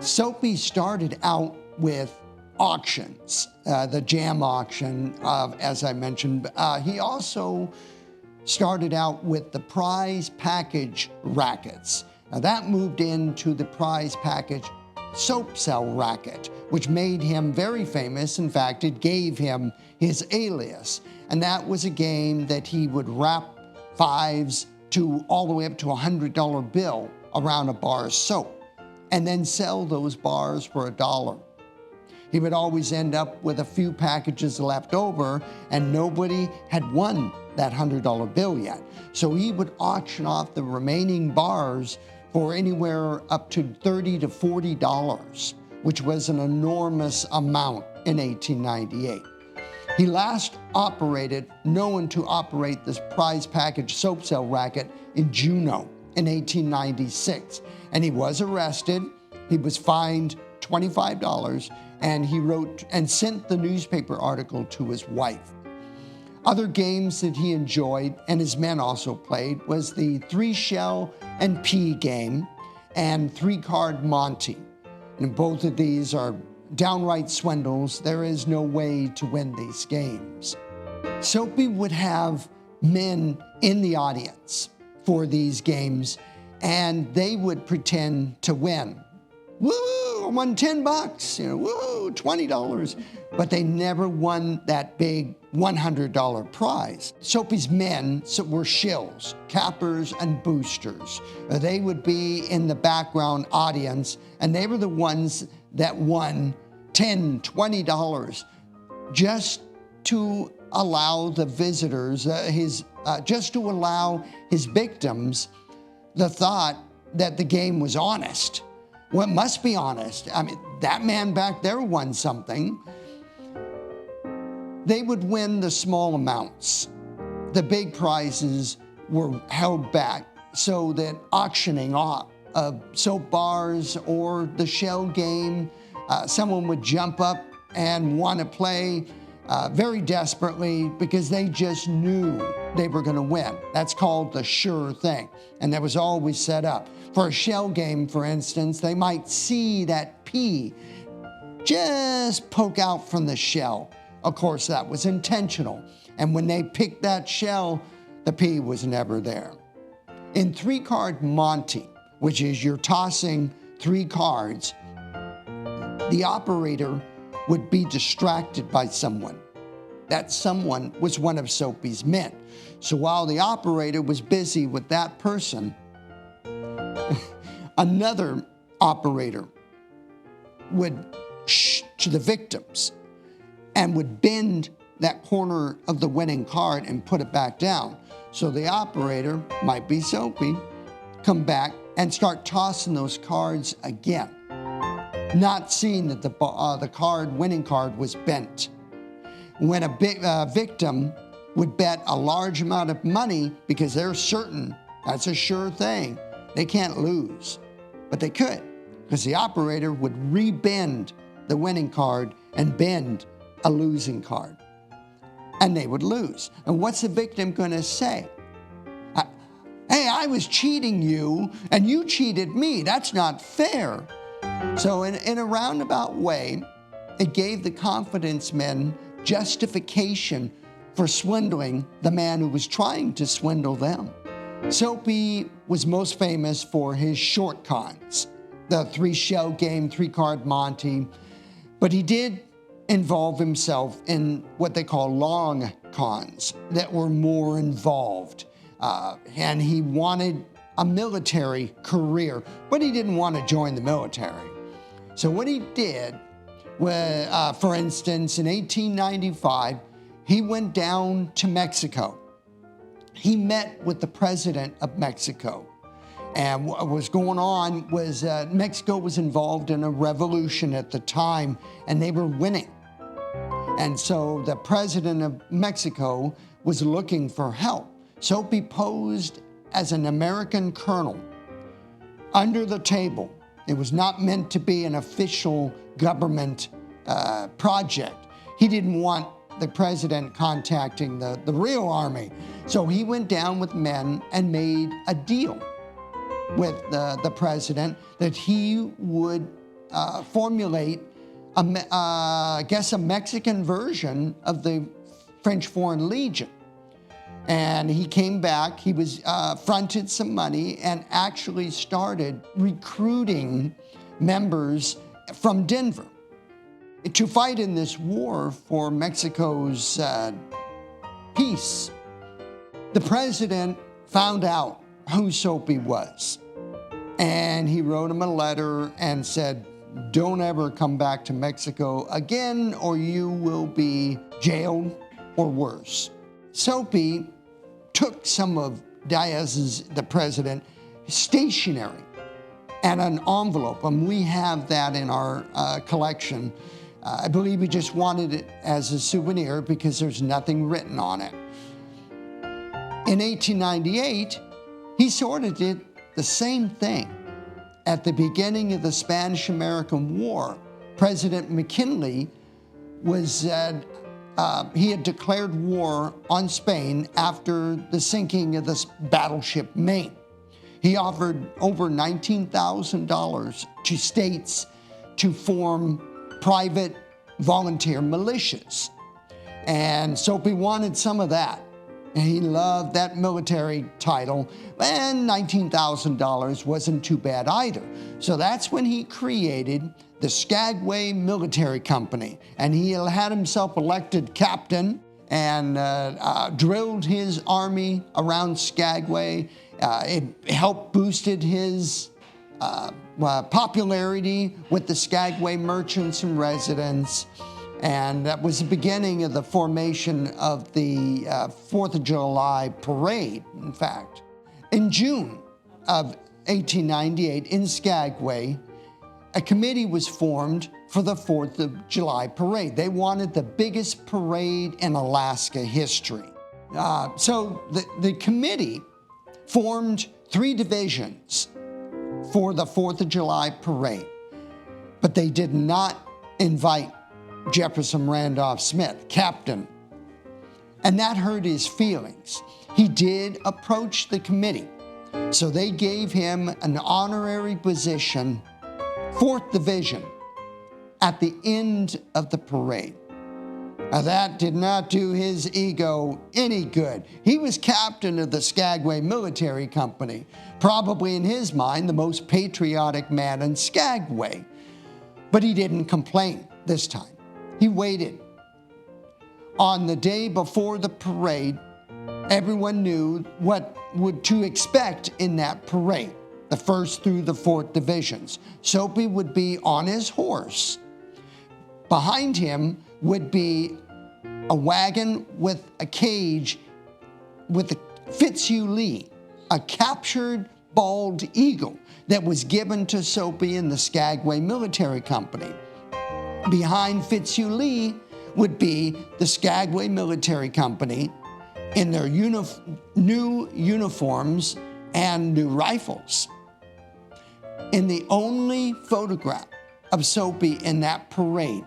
Soapy started out with auctions, the jam auction, as I mentioned. He also started out with the prize package rackets. Now that moved into the prize package soap cell racket, which made him very famous. In fact, it gave him his alias. And that was a game that he would wrap fives to all the way up to a $100 bill around a bar of soap and then sell those bars for $1. He would always end up with a few packages left over, and nobody had won that $100 bill yet. So he would auction off the remaining bars for anywhere up to $30 to $40, which was an enormous amount in 1898. He last known to operate this prize package soap cell racket in Juneau in 1896. And he was arrested. He was fined $25, and he wrote and sent the newspaper article to his wife. Other games that he enjoyed, and his men also played, was the 3-shell and pea game and 3-card monte. And both of these are downright swindles. There is no way to win these games. Soapy would have men in the audience for these games, and they would pretend to win. Woo, I won $10, woo, $20. But they never won that big $100 prize. Soapy's men were shills, cappers, and boosters. They would be in the background audience, and they were the ones that won $10, $20 just to allow the visitors, just to allow his victims the thought that the game was honest. Well, it must be honest. I mean, that man back there won something. They would win the small amounts. The big prizes were held back so that auctioning off of soap bars or the shell game, someone would jump up and want to play very desperately because they just knew they were going to win. That's called the sure thing. And that was always set up. For a shell game, for instance, they might see that pea just poke out from the shell. Of course, that was intentional. And when they picked that shell, the pea was never there. In 3-card monte, which is you're tossing 3 cards, the operator would be distracted by someone. That someone was one of Soapy's men. So while the operator was busy with that person, another operator would to the victims and would bend that corner of the winning card and put it back down. So the operator, might be Soapy, come back and start tossing those cards again, not seeing that the winning card was bent. When a victim would bet a large amount of money because they're certain that's a sure thing, they can't lose. But they could, because the operator would rebend the winning card and bend a losing card. And they would lose. And what's the victim going to say? Hey, I was cheating you, and you cheated me. That's not fair. So in a roundabout way, it gave the confidence men justification for swindling the man who was trying to swindle them. Soapy was most famous for his short cons, the 3-shell game, 3-card monte, but he did involve himself in what they call long cons that were more involved. And he wanted a military career, but he didn't want to join the military. So what he did was, for instance, in 1895, he went down to Mexico. He met with the president of Mexico. And what was going on was Mexico was involved in a revolution at the time, and they were winning. And so the president of Mexico was looking for help. Soapy posed as an American colonel under the table. It was not meant to be an official government project. He didn't want the president contacting the real army. So he went down with men and made a deal with the president that he would formulate, I guess, a Mexican version of the French Foreign Legion. And he came back, he was fronted some money and actually started recruiting members from Denver to fight in this war for Mexico's peace. The president found out who Soapy was, and he wrote him a letter and said, "Don't ever come back to Mexico again, or you will be jailed or worse." Soapy took some of Diaz's, the president, stationery and an envelope, and we have that in our collection. I believe he just wanted it as a souvenir because there's nothing written on it. In 1898, he sort of did the same thing. At the beginning of the Spanish-American War, President McKinley was, he had declared war on Spain after the sinking of the battleship Maine. He offered over $19,000 to states to form private volunteer militias. And Soapy wanted some of that. And he loved that military title, and $19,000 wasn't too bad either. So that's when he created the Skagway Military Company, and he had himself elected captain and drilled his army around Skagway. It helped boosted his popularity with the Skagway merchants and residents. And that was the beginning of the formation of the 4th of July parade, in fact. In June of 1898 in Skagway, a committee was formed for the 4th of July parade. They wanted the biggest parade in Alaska history. So the committee formed 3 divisions for the 4th of July parade, but they did not invite Jefferson Randolph Smith, captain, and that hurt his feelings. He did approach the committee, so they gave him an honorary position, 4th Division, at the end of the parade. Now that did not do his ego any good. He was captain of the Skagway Military Company, probably in his mind the most patriotic man in Skagway, but he didn't complain this time. He waited. On the day before the parade, everyone knew what to expect in that parade, the 1st through the 4th divisions. Soapy would be on his horse. Behind him would be a wagon with a cage with a Fitzhugh-Lee, a captured bald eagle that was given to Soapy in the Skagway Military Company. Behind Fitzhugh-Lee would be the Skagway Military Company in their new uniforms and new rifles. In the only photograph of Soapy in that parade,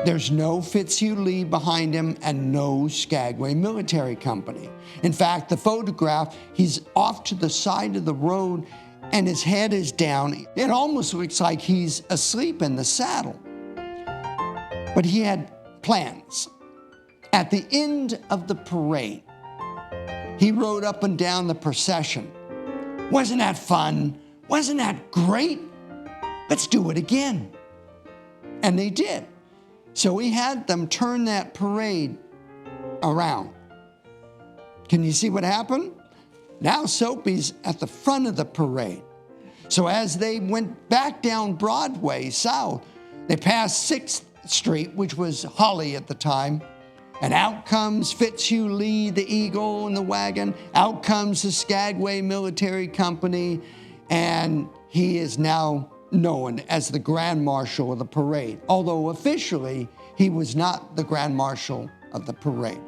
there's no Fitzhugh-Lee behind him and no Skagway Military Company. In fact, the photograph, he's off to the side of the road and his head is down. It almost looks like he's asleep in the saddle. But he had plans. At the end of the parade, he rode up and down the procession. Wasn't that fun? Wasn't that great? Let's do it again. And they did. So he had them turn that parade around. Can you see what happened? Now Soapy's at the front of the parade. So as they went back down Broadway south, they passed 6th Street, which was Holly at the time, and out comes Fitzhugh-Lee, the eagle in the wagon. Out comes the Skagway Military Company, and he is now known as the Grand Marshal of the parade, although officially he was not the Grand Marshal of the parade.